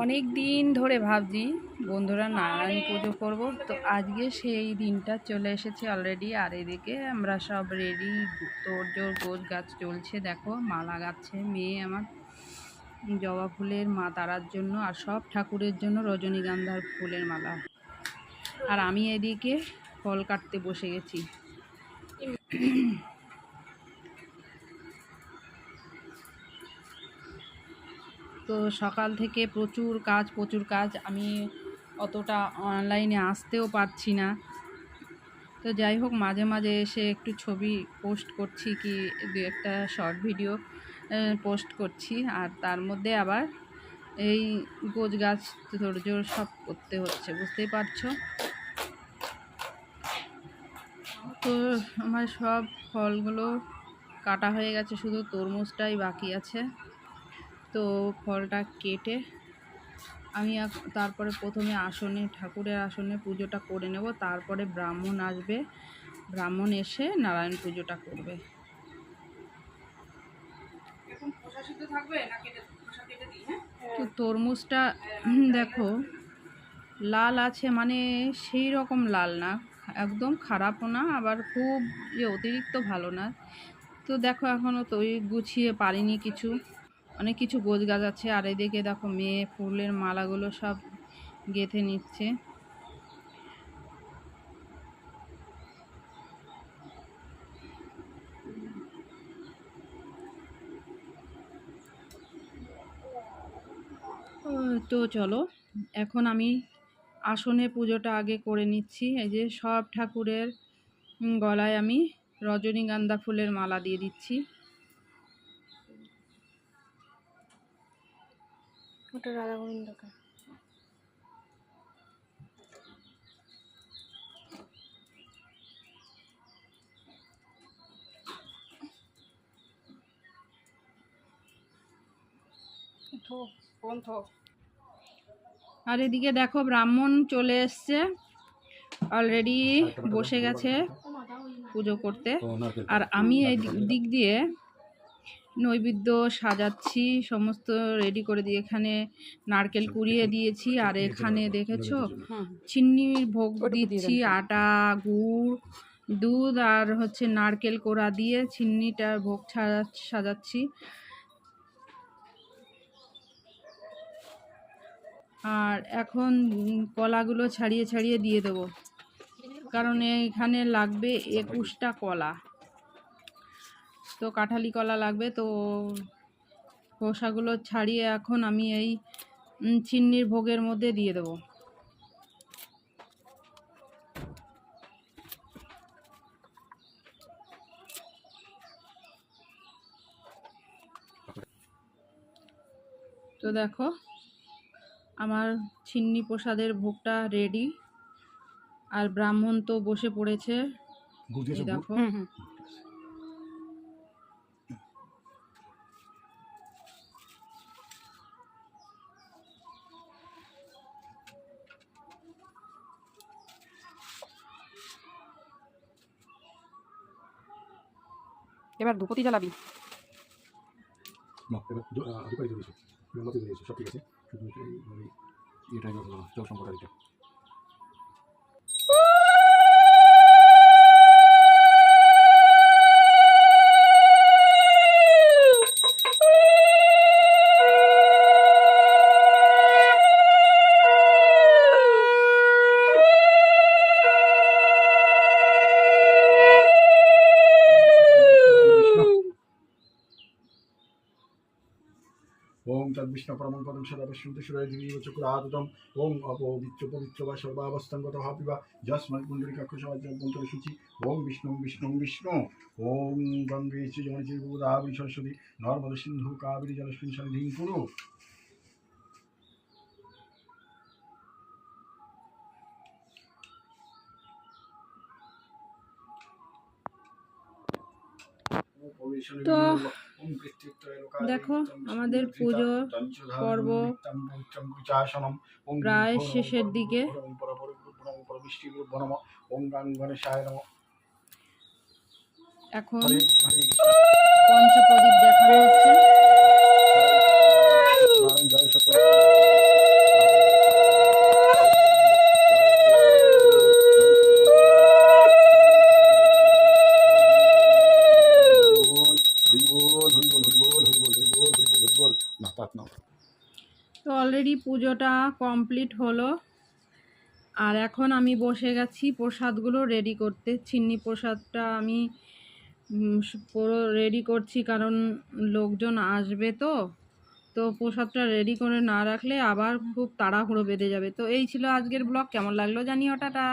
অনেক দিন ধরে ভাবছি বন্ধুরা নারায়ণ পুজো করব, তো আজকে সেই দিনটা চলে এসেছে অলরেডি। আর এদিকে আমরা সব রেডি, তোড়জোড়, গোছ গাছ চলছে। দেখো মালা গাচ্ছে মেয়ে আমার, জবা ফুলের মা তারার জন্য, আর সব ঠাকুরের জন্য রজনীগন্ধার ফুলের মালা। আর আমি এদিকে ফল কাটতে বসে গেছি। তো সকাল থেকে প্রচুর কাজ। আমি অতটা অনলাইনে আসতেও পারছি না। তো যাই হোক, মাঝে মাঝে এসে একটু ছবি পোস্ট করছি, কি দু একটা শর্ট ভিডিও পোস্ট করছি। আর তার মধ্যে আবার এই গোছ গাছ তোড়জোড় সব করতে হচ্ছে, বুঝতেই পারছো। তো আমার সব ফলগুলো কাটা হয়ে গেছে, শুধু তরমুজটাই বাকি আছে। তো ফলটা কেটে আমি তারপরে প্রথমে ঠাকুরের আসনে পুজোটা করে নেব। তারপরে ব্রাহ্মণ আসবে, ব্রাহ্মণ এসে নারায়ণ পুজোটা করবে। তো তরমুজটা দেখো লাল আছে, মানে সেই রকম লাল না, একদম খারাপও না, আবার খুব যে অতিরিক্ত ভালো না। তো দেখো এখনও তৈরি গুছিয়ে পারিনি কিছু, অনেক কিছু গোছ গাছ আছে। আর এদিকে দেখো মেয়ে ফুলের মালাগুলো সব গেঁথে নিচ্ছে। তো চলো এখন আমি আসনে পুজোটা আগে করে নিচ্ছি। এই যে সব ঠাকুরের গলায় আমি রজনীগন্ধা ফুলের মালা দিয়ে দিচ্ছি। ওটা রাধা গোবিন্দকে। আর এদিকে দেখো ব্রাহ্মণ চলে এসছে, অলরেডি বসে গেছে পুজো করতে। আর আমি এই দিক দিয়ে নৈবেদ্য সাজাচ্ছি, সমস্ত রেডি করে দিয়ে এখানে নারকেল কুড়িয়ে দিয়েছি। আর এখানে দেখেছো চিনির ভোগ দিচ্ছি, আটা, গুড়, দুধ আর হচ্ছে নারকেল কোড়া দিয়ে চিনিটার ভোগ সাজাচ্ছি। আর এখন কলাগুলো ছাড়িয়ে ছাড়িয়ে দিয়ে দেবো, কারণ এখানে লাগবে 21টা কলা। তো কাঁঠালি কলা লাগবে। তো খোসাগুলো ছাড়িয়ে এখন আমি এই চিনির ভোগের মধ্যে দিয়ে দেবো। তো দেখো আমার চিন্নি প্রসাদের ভোগটা রেডি। আর ব্রাহ্মণ তো বসে পড়েছে, দেখো। এবার ধূপতি জ্বালাবি। সব ঠিক আছে, এটাই জল সম্পর্ক। ओम तद्विष्णु परमं पदं सदा पश्यन्ति सूर्यदिवीव चक्रादुतम् ओम अपवित्र पवित्र वा सर्वावस्थांगतः पिबा यस्मै पुण्डरीकाक्षसमाज्ञाभ्यन्तरे शुचि ओम विष्णु विष्णु विष्णु ओम गंगे च यमुने चैव गोदावरी सरस्वती नर्मदे सिन्धु कावेरी जलेस्मिन् सन्निधिं कुरु। তো দেখো আমাদের পুজো পর্ব প্রায় শেষের দিকে। এখন পঞ্চপ্রদীপ দেখানো হচ্ছে। অলরেডি পুজোটা কমপ্লিট হলো, আর এখন আমি বসে গেছি প্রসাদগুলো রেডি করতে। চিন্নি প্রসাদটা আমি পুরো রেডি করছি, কারণ লোকজন আসবে তো তো প্রসাদটা রেডি করে না রাখলে আবার খুব তাড়াহুড়ো বেঁধে যাবে। তো এই ছিল আজকের ব্লগ, কেমন লাগলো জানিও, টাটা।